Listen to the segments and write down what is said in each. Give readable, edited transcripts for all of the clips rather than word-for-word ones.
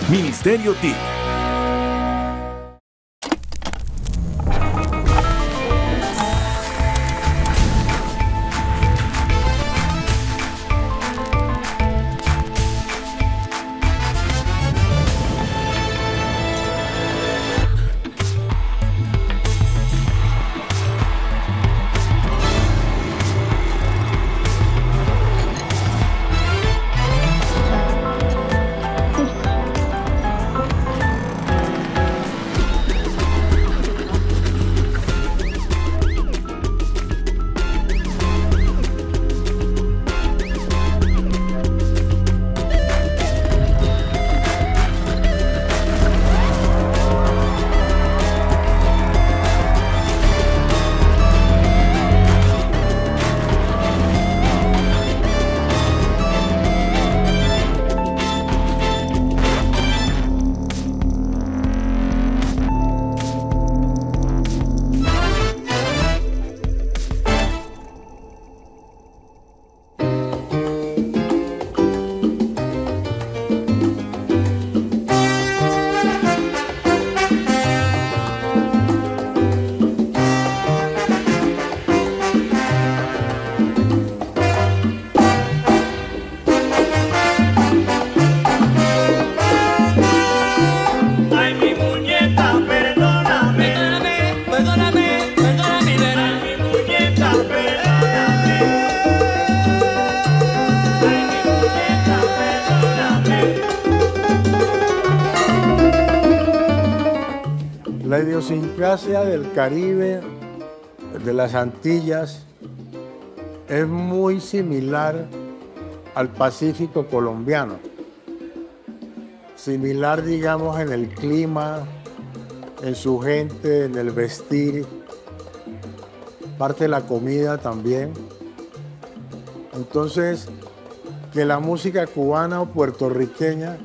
Ministerio TIC. La idiosincrasia del Caribe, de las Antillas, es muy similar al Pacífico colombiano. Similar, digamos, en el clima, en su gente, en el vestir, parte de la comida también. Entonces, que la música cubana o puertorriqueña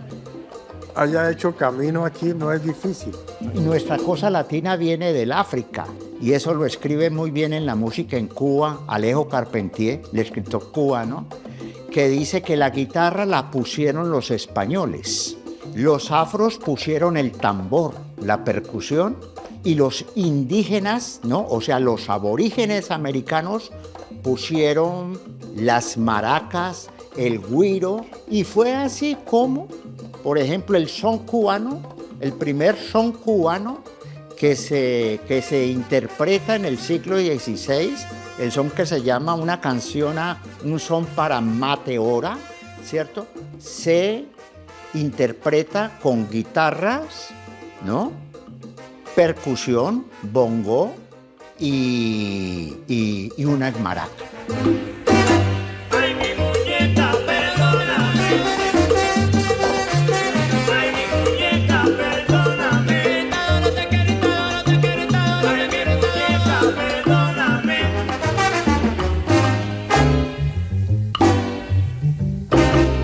haya hecho camino aquí no es difícil. Nuestra cosa latina viene del África y eso lo escribe muy bien en la música en Cuba Alejo Carpentier, el escritor cubano, que dice que la guitarra la pusieron los españoles, los afros pusieron el tambor, la percusión, y los indígenas, ¿no? O sea, los aborígenes americanos pusieron las maracas, el güiro, y fue así como, por ejemplo, el son cubano, el primer son cubano que se interpreta en el siglo XVI, el son que se llama una canción, un son para mateora, ¿cierto? Se interpreta con guitarras, ¿no? Percusión, bongo y unas maracas.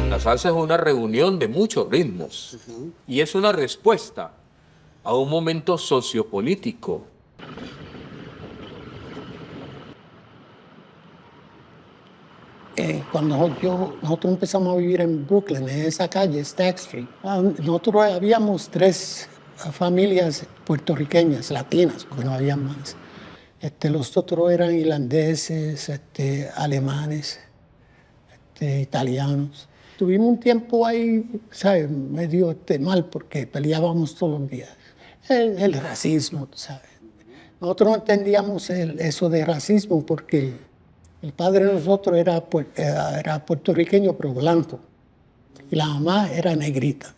La salsa es una reunión de muchos ritmos y es una respuesta a un momento sociopolítico. Cuando nosotros empezamos a vivir en Brooklyn, en esa calle, Stack Street, nosotros habíamos 3 familias puertorriqueñas, latinas, porque no había más. Los otros eran irlandeses, alemanes, italianos. Tuvimos un tiempo ahí, ¿sabes? Medio mal porque peleábamos todos los días. El racismo, ¿sabes? Nosotros no entendíamos eso de racismo porque el padre de nosotros era puertorriqueño pero blanco y la mamá era negrita.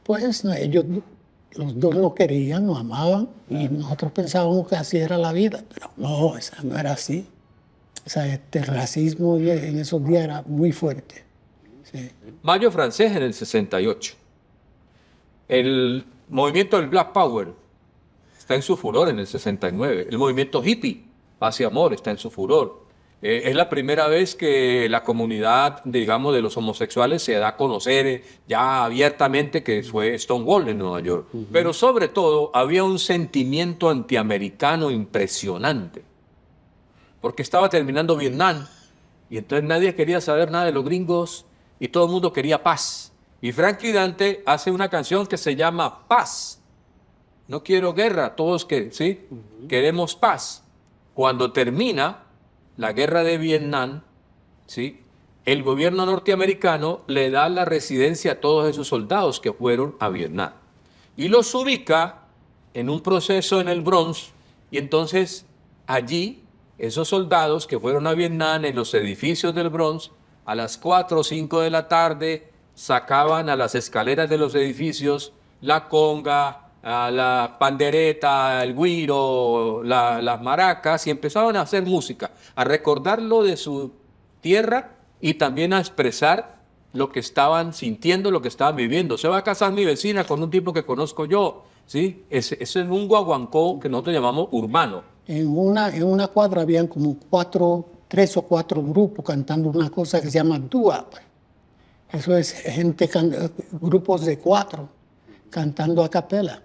Pues no, ellos, los dos nos querían, nos amaban y nosotros pensábamos que así era la vida, pero no, no era así. O sea, el racismo en esos días era muy fuerte. Sí. Mayo francés en el 68. El movimiento del Black Power está en su furor en el 69. El movimiento hippie, paz y amor, está en su furor. Es la primera vez que la comunidad, digamos, de los homosexuales se da a conocer ya abiertamente, que fue Stonewall en Nueva York. Pero sobre todo había un sentimiento antiamericano impresionante. Porque estaba terminando Vietnam Y entonces nadie quería saber nada de los gringos y todo el mundo quería paz. Y Frankie Dante hace una canción que se llama Paz. No quiero guerra, todos ¿sí? Queremos paz. Cuando termina la guerra de Vietnam, ¿sí? El gobierno norteamericano le da la residencia a todos esos soldados que fueron a Vietnam y los ubica en un proceso en el Bronx, y entonces allí esos soldados que fueron a Vietnam en los edificios del Bronx a las 4 o 5 de la tarde sacaban a las escaleras de los edificios la conga, a la pandereta, el güiro, las maracas, y empezaban a hacer música, a recordarlo de su tierra y también a expresar lo que estaban sintiendo, lo que estaban viviendo. Se va a casar mi vecina con un tipo que conozco yo, ¿sí? Ese es un guaguancó que nosotros llamamos urbano. En una cuadra habían como 3 o 4 grupos cantando una cosa que se llama doo-wop. Eso es grupos de 4 cantando a capela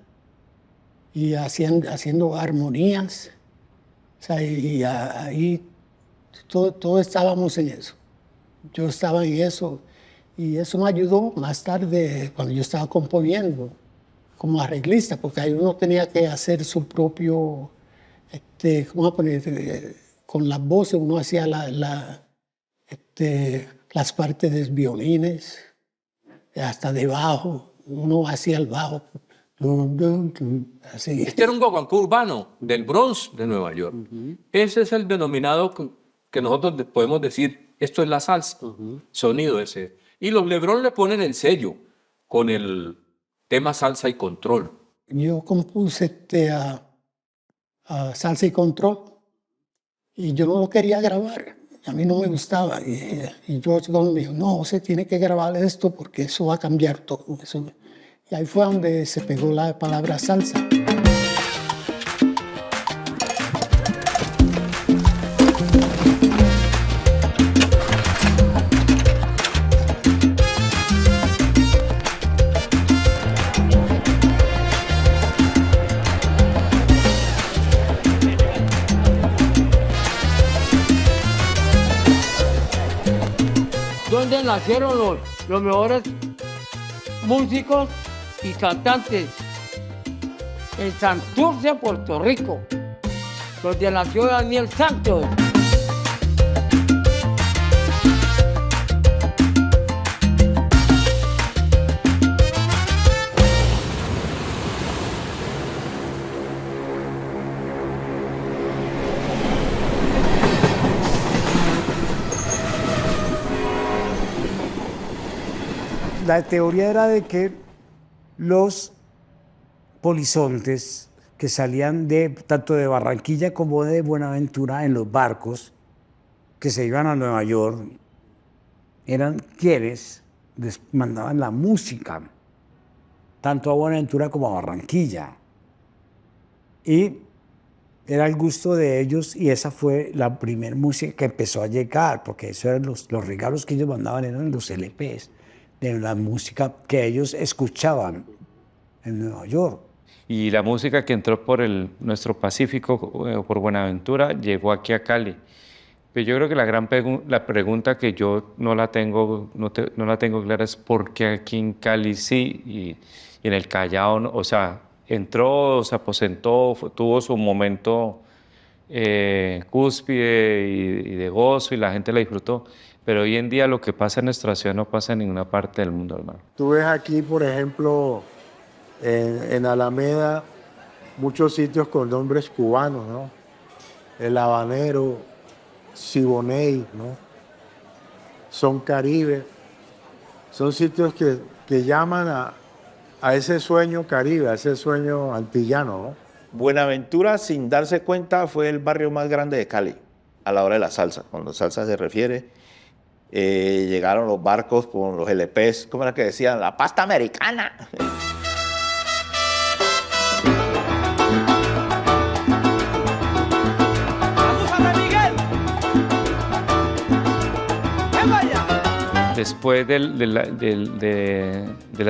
y haciendo armonías. O sea, y ahí todos estábamos en eso. Yo estaba en eso y eso me ayudó más tarde cuando yo estaba componiendo como arreglista, porque ahí uno tenía que hacer su propio, ¿cómo a poner? Con las voces uno hacía las partes de los violines, hasta debajo, uno hacía el bajo. Así. Este era un guaguancó urbano del Bronx de Nueva York. Ese es el denominado que nosotros podemos decir, esto es la salsa, sonido ese. Y los Lebrón le ponen el sello con el tema Salsa y Control. Yo compuse a Salsa y Control y yo no lo quería grabar. A mí no me gustaba. Y George Gordon me dijo, no, se tiene que grabar esto porque eso va a cambiar todo. Y ahí fue donde se pegó la palabra salsa. Donde nacieron los mejores músicos y cantantes, en Santurce, Puerto Rico, donde nació Daniel Santos. La teoría era de que los polizontes que salían tanto de Barranquilla como de Buenaventura en los barcos que se iban a Nueva York eran quienes les mandaban la música, tanto a Buenaventura como a Barranquilla. Y era el gusto de ellos y esa fue la primera música que empezó a llegar, porque eso eran los regalos que ellos mandaban, eran los LPs de la música que ellos escuchaban en Nueva York. Y la música que entró por nuestro Pacífico, por Buenaventura, llegó aquí a Cali. Pero yo creo que la pregunta que yo no la tengo clara es por qué aquí en Cali sí y en el Callao no. O sea, entró, se aposentó, tuvo su momento cúspide y de gozo y la gente la disfrutó. Pero hoy en día lo que pasa en nuestra ciudad no pasa en ninguna parte del mundo, hermano. Tú ves aquí, por ejemplo, en Alameda, muchos sitios con nombres cubanos, ¿no? El Habanero, Siboney, ¿no? Son Caribe. Son sitios que llaman a ese sueño caribe, a ese sueño antillano, ¿no? Buenaventura, sin darse cuenta, fue el barrio más grande de Cali a la hora de la salsa. Cuando salsa se refiere, llegaron los barcos con los LPs, ¿cómo era que decían? La pasta americana. Después de la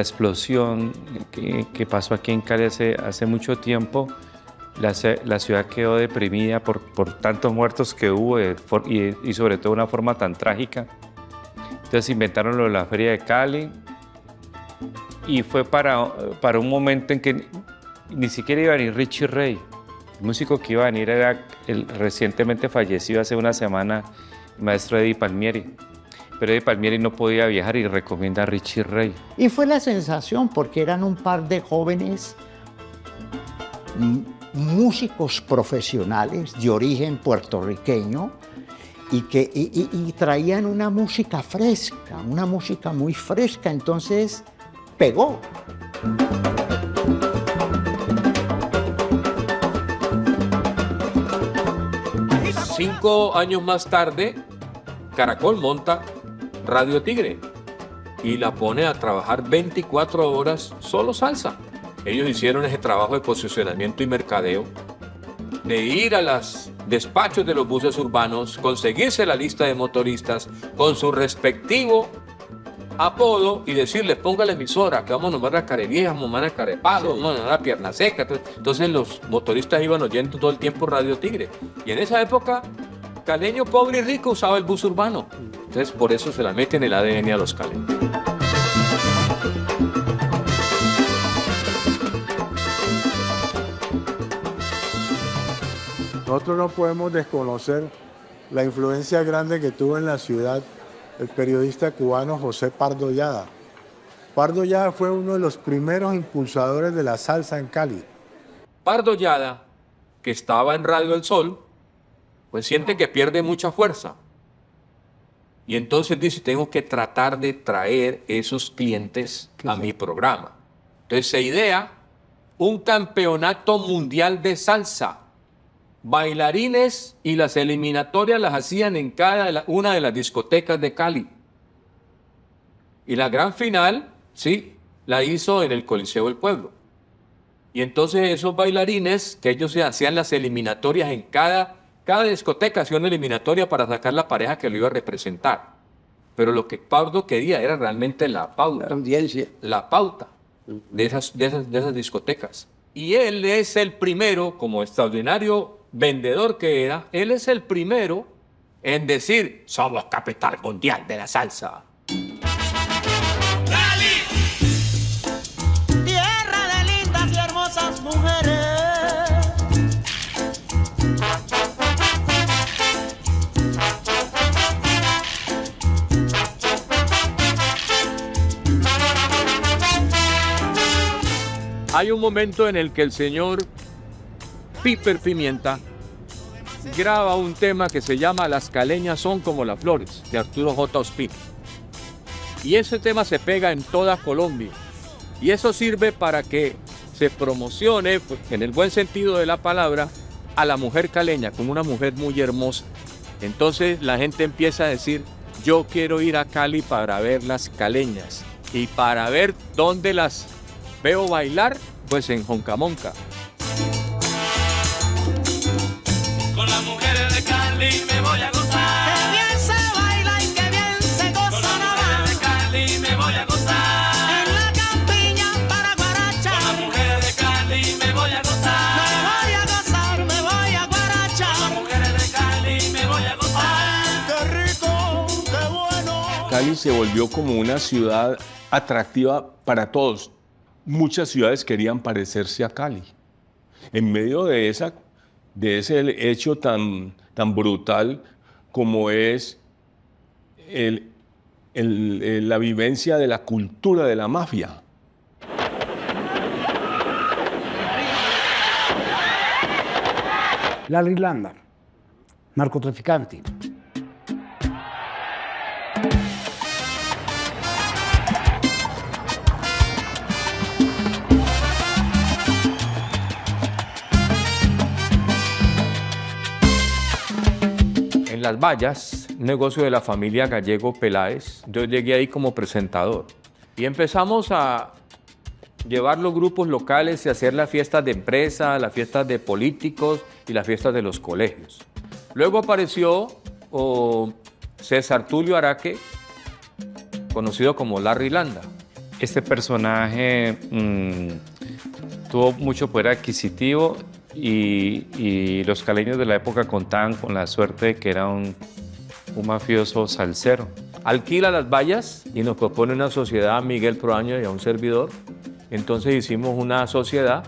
explosión que pasó aquí en Cali hace mucho tiempo, la ciudad quedó deprimida por tantos muertos que hubo y sobre todo de una forma tan trágica. Entonces inventaron lo de la Feria de Cali y fue para un momento en que ni siquiera iba a venir Richie Ray. El músico que iba a venir era el recientemente fallecido hace una semana, el maestro Eddie Palmieri. Pero Eddie Palmieri no podía viajar y recomienda a Richie Ray. Y fue la sensación porque eran un par de jóvenes músicos profesionales de origen puertorriqueño y traían una música fresca, una música muy fresca, entonces pegó. Cinco años más tarde, Caracol monta Radio Tigre y la pone a trabajar 24 horas solo salsa. Ellos hicieron ese trabajo de posicionamiento y mercadeo, de ir a los despachos de los buses urbanos, conseguirse la lista de motoristas con su respectivo apodo y decirles, ponga la emisora, que vamos a nombrar a Carevieja, vamos a nombrar a Carepalo, vamos a nombrar a Pierna Seca. Entonces los motoristas iban oyendo todo el tiempo Radio Tigre. Y en esa época, caleño pobre y rico usaba el bus urbano. Entonces por eso se la mete en el ADN a los caleños. Nosotros no podemos desconocer la influencia grande que tuvo en la ciudad el periodista cubano José Pardo Llada. Pardo Llada fue uno de los primeros impulsadores de la salsa en Cali. Pardo Llada, que estaba en Radio El Sol, pues siente que pierde mucha fuerza. Y entonces dice, tengo que tratar de traer esos clientes a mi programa. Entonces se idea un campeonato mundial de salsa. Bailarines y las eliminatorias las hacían en cada una de las discotecas de Cali. Y la gran final, sí, la hizo en el Coliseo del Pueblo. Y entonces esos bailarines, que ellos hacían las eliminatorias en cada discoteca, hacía una eliminatoria para sacar la pareja que lo iba a representar. Pero lo que Pardo quería era realmente la pauta. La audiencia. La pauta de esas discotecas. Y él es el primero, como extraordinario vendedor que era, él es el primero en decir, somos capital mundial de la salsa. Cali, tierra de lindas y hermosas mujeres. Hay un momento en el que el señor Piper Pimienta graba un tema que se llama Las caleñas son como las flores, de Arturo J. Ospina. Y ese tema se pega en toda Colombia. Y eso sirve para que se promocione, pues, en el buen sentido de la palabra, a la mujer caleña como una mujer muy hermosa. Entonces la gente empieza a decir, yo quiero ir a Cali para ver las caleñas. Y para ver dónde las veo bailar, pues en Joncamonca. Con las mujeres de Cali me voy a gozar. Qué bien se baila y qué bien se goza. Con las mujeres de Cali me voy a gozar. En la campiña para Guaracha. Con las mujeres de Cali me voy a gozar. Me voy a gozar, me voy a Guaracha. Con las mujeres de Cali me voy a gozar. Ay, qué rico, qué bueno. Cali se volvió como una ciudad atractiva para todos. Muchas ciudades querían parecerse a Cali. En medio de ese hecho tan brutal como es la vivencia de la cultura de la mafia. Larry Landa, narcotraficante. En Las Vallas, un negocio de la familia Gallego Peláez, yo llegué ahí como presentador. Y empezamos a llevar los grupos locales y hacer las fiestas de empresa, las fiestas de políticos y las fiestas de los colegios. Luego apareció César Tulio Araque, conocido como Larry Landa. Este personaje tuvo mucho poder adquisitivo y los caleños de la época contaban con la suerte de que era un mafioso salsero. Alquila las vallas y nos propone una sociedad a Miguel Proaño y a un servidor. Entonces hicimos una sociedad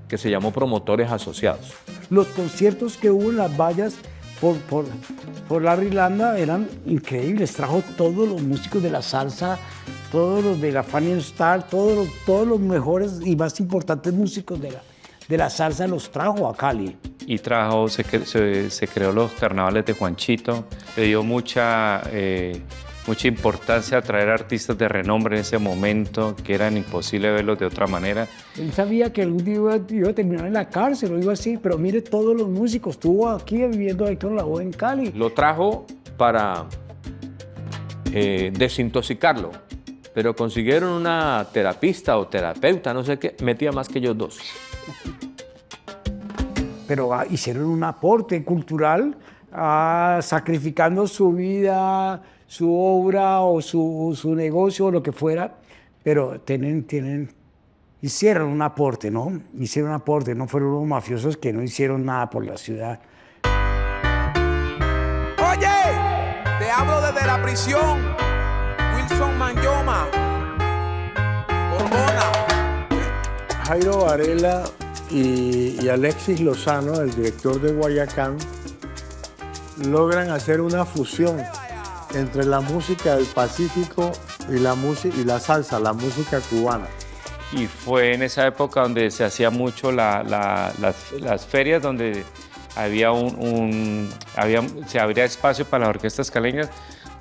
que se llamó Promotores Asociados. Los conciertos que hubo en las vallas por la Irlanda eran increíbles. Trajo todos los músicos de la salsa, todos los de la Funny Star, todos los mejores y más importantes músicos de la salsa los trajo a Cali. Y se creó los carnavales de Juanchito. Le dio mucha importancia a traer artistas de renombre en ese momento, que eran imposible verlos de otra manera. Él sabía que algún día iba a terminar en la cárcel o iba así, pero mire todos los músicos. Estuvo aquí viviendo Héctor Lavoe en Cali. Lo trajo para desintoxicarlo, pero consiguieron una terapista o terapeuta, no sé qué, metía más que ellos dos. Pero hicieron un aporte cultural, sacrificando su vida, su obra o su negocio o lo que fuera, pero hicieron un aporte, ¿no? Hicieron un aporte, no fueron unos mafiosos que no hicieron nada por la ciudad. Oye, te hablo desde la prisión, Wilson Manyoma, Borbona. Jairo Varela y Alexis Lozano, el director de Guayacán, logran hacer una fusión entre la música del Pacífico y la salsa, la música cubana. Y fue en esa época donde se hacía mucho las ferias, donde se abría espacio para las orquestas caleñas,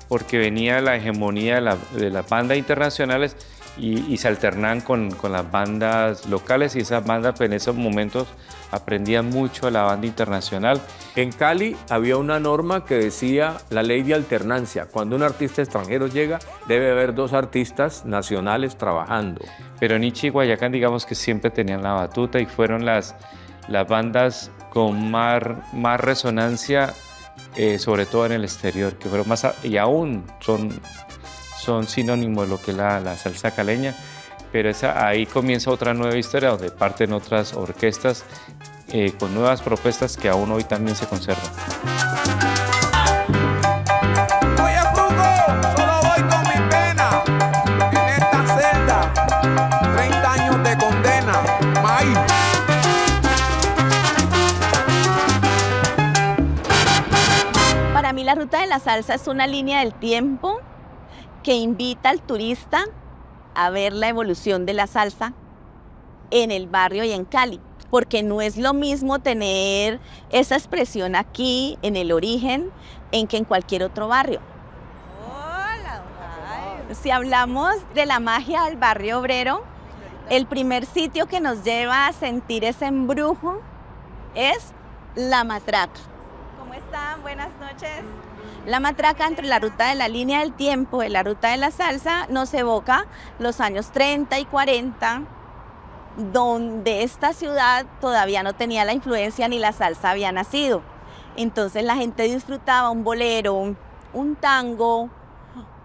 porque venía la hegemonía de las bandas internacionales y se alternaban con las bandas locales, y esas bandas pues, en esos momentos aprendían mucho a la banda internacional. En Cali había una norma que decía la ley de alternancia. Cuando un artista extranjero llega, debe haber dos artistas nacionales trabajando. Pero Niche y Guayacán, digamos que siempre tenían la batuta y fueron las bandas con más resonancia, sobre todo en el exterior, que fueron y aún son sinónimos de lo que es la salsa caleña, pero ahí comienza otra nueva historia donde parten otras orquestas con nuevas propuestas que aún hoy también se conservan. Oye, Fruco, solo voy con mi pena en esta celda, 30 años de condena, May. Para mí la ruta de la salsa es una línea del tiempo que invita al turista a ver la evolución de la salsa en el barrio y en Cali, porque no es lo mismo tener esa expresión aquí, en el origen, que en cualquier otro barrio. Hola. Si hablamos de la magia del barrio obrero, el primer sitio que nos lleva a sentir ese embrujo es La Matraca. ¿Cómo están? Buenas noches. La Matraca, entre la ruta de la línea del tiempo y la ruta de la salsa, nos evoca los años 30 y 40, donde esta ciudad todavía no tenía la influencia ni la salsa había nacido. Entonces la gente disfrutaba un bolero, un tango,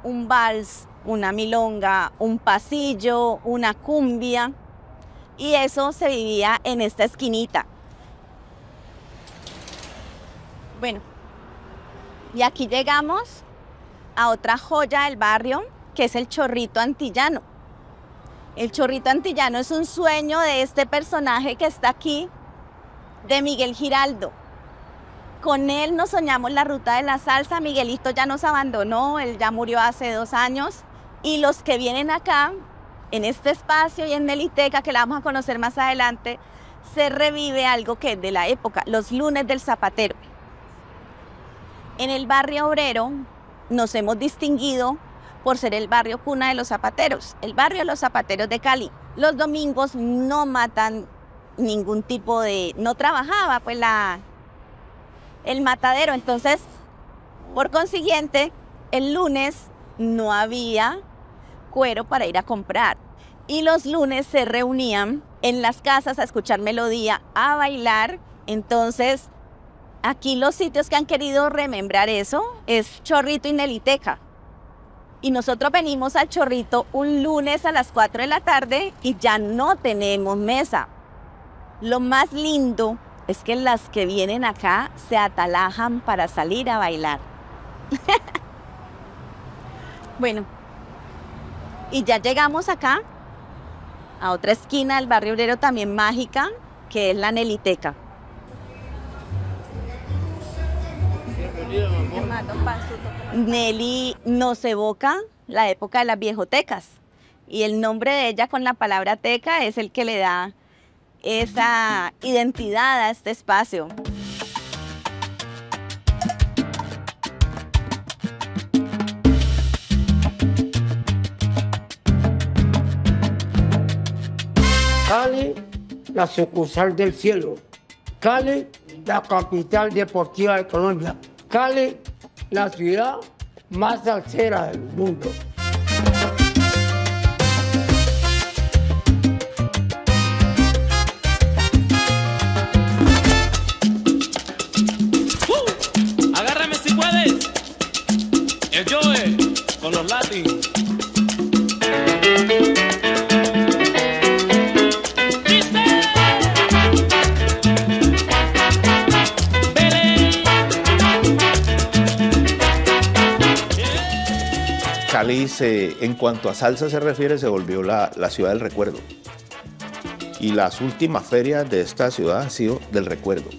un vals, una milonga, un pasillo, una cumbia, y eso se vivía en esta esquinita. Bueno, y aquí llegamos a otra joya del barrio, que es el Chorrito Antillano. El Chorrito Antillano es un sueño de este personaje que está aquí, de Miguel Giraldo. Con él nos soñamos la ruta de la salsa. Miguelito ya nos abandonó, él ya murió hace 2 años. Y los que vienen acá, en este espacio y en Meliteca, que la vamos a conocer más adelante, se revive algo que es de la época, los lunes del zapatero. En el barrio obrero nos hemos distinguido por ser el barrio cuna de los zapateros, el barrio de los zapateros de Cali. Los domingos no matan ningún tipo no trabajaba pues el matadero, entonces por consiguiente el lunes no había cuero para ir a comprar y los lunes se reunían en las casas a escuchar melodía, a bailar. Entonces aquí los sitios que han querido remembrar eso es Chorrito y Meliteca. Y nosotros venimos al Chorrito un lunes a las 4 de la tarde y ya no tenemos mesa. Lo más lindo es que las que vienen acá se atalajan para salir a bailar. Bueno, y ya llegamos acá, a otra esquina del barrio obrero también mágica, que es la Neliteca. Nelly nos evoca la época de las viejotecas y el nombre de ella con la palabra teca es el que le da esa identidad a este espacio. Cali, la sucursal del cielo. Cali, la capital deportiva de Colombia. Cali, la ciudad más salsera del mundo. Agárrame si puedes. El Joe con los Latin. Cali, en cuanto a salsa se refiere, se volvió la ciudad del recuerdo. Y las últimas ferias de esta ciudad han sido del recuerdo.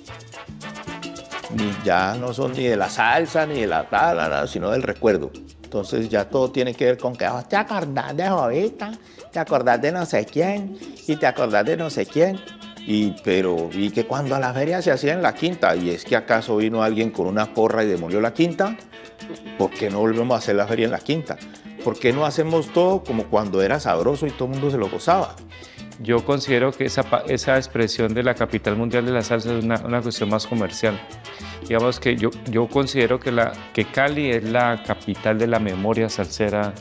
Ya no son ni de la salsa, ni de la tal, sino del recuerdo. Entonces ya todo tiene que ver con que te acordás de Jovita, te acordás de no sé quién, y te acordás de no sé quién. Y que cuando a la feria se hacía en la quinta, y es que acaso vino alguien con una porra y demolió la quinta, ¿por qué no volvemos a hacer la feria en la quinta? ¿Por qué no hacemos todo como cuando era sabroso y todo el mundo se lo gozaba? Yo considero que esa expresión de la capital mundial de la salsa es una cuestión más comercial. Digamos que yo considero que Cali es la capital de la memoria salsera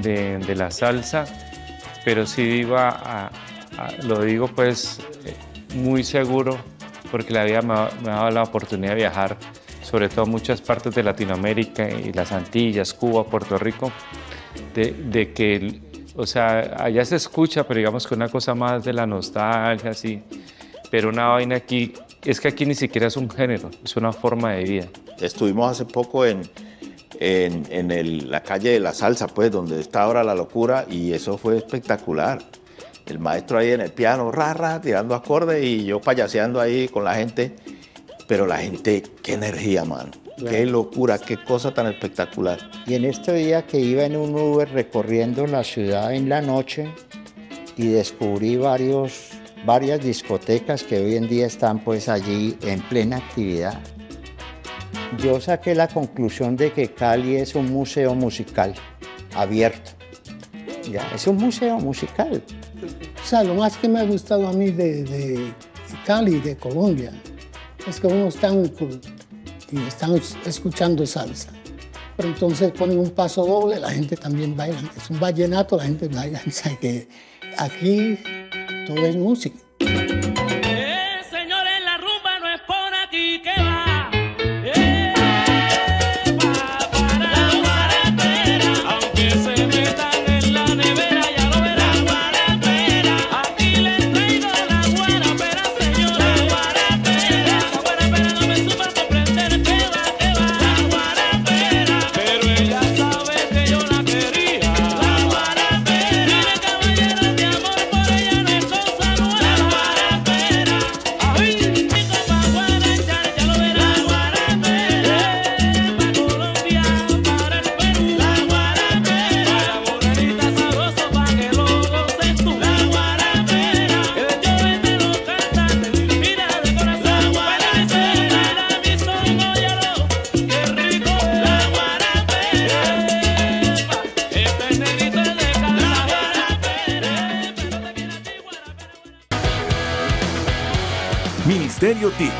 de la salsa, pero sí digo lo digo pues muy seguro porque la vida me ha dado la oportunidad de viajar sobre todo a muchas partes de Latinoamérica y las Antillas, Cuba, Puerto Rico, de que, o sea, allá se escucha, pero digamos que una cosa más de la nostalgia, así, pero una vaina aquí, es que aquí ni siquiera es un género, es una forma de vida. Estuvimos hace poco en la calle de la salsa, pues, donde está ahora La Locura, y eso fue espectacular. El maestro ahí en el piano, tirando acordes, y yo payaseando ahí con la gente. Pero la gente, qué energía, mano. Claro. Qué locura, qué cosa tan espectacular. Y en este día que iba en un Uber recorriendo la ciudad en la noche y descubrí varias discotecas que hoy en día están pues allí en plena actividad. Yo saqué la conclusión de que Cali es un museo musical abierto. Ya, es un museo musical. O sea, lo más que me ha gustado a mí de Cali, de Colombia, es que uno está y están escuchando salsa. Pero entonces ponen un paso doble, la gente también baila. Es un vallenato, la gente baila. O sea, que aquí todo es música. Señores, la rumba no es por aquí que va. Para la guarapera, aunque se metan en la nevera, ya lo verán. La guarapera, aquí les traigo la guarapera, señora. La guarapera, esa guarapera no me supa comprender que va. La guarapera, pero ella sabe que yo la quería. La guarapera, mire caballeros de amor, por ella no es cosa nueva. La guarapera, ay, mi copa guarachar, ya lo verán. La guarapera, pa' Colombia, para el Perú. La guarapera, para morenita sabroso, pa' que lo goces tú. La guarapera, el joven de los cantantes, mira de corazón. La guarapera, mi son, óyalo, qué rico. La guarapera, este negrito es de Cartagena. La guarapera, pero te quiere a ti, guarapera. Ministerio TIC,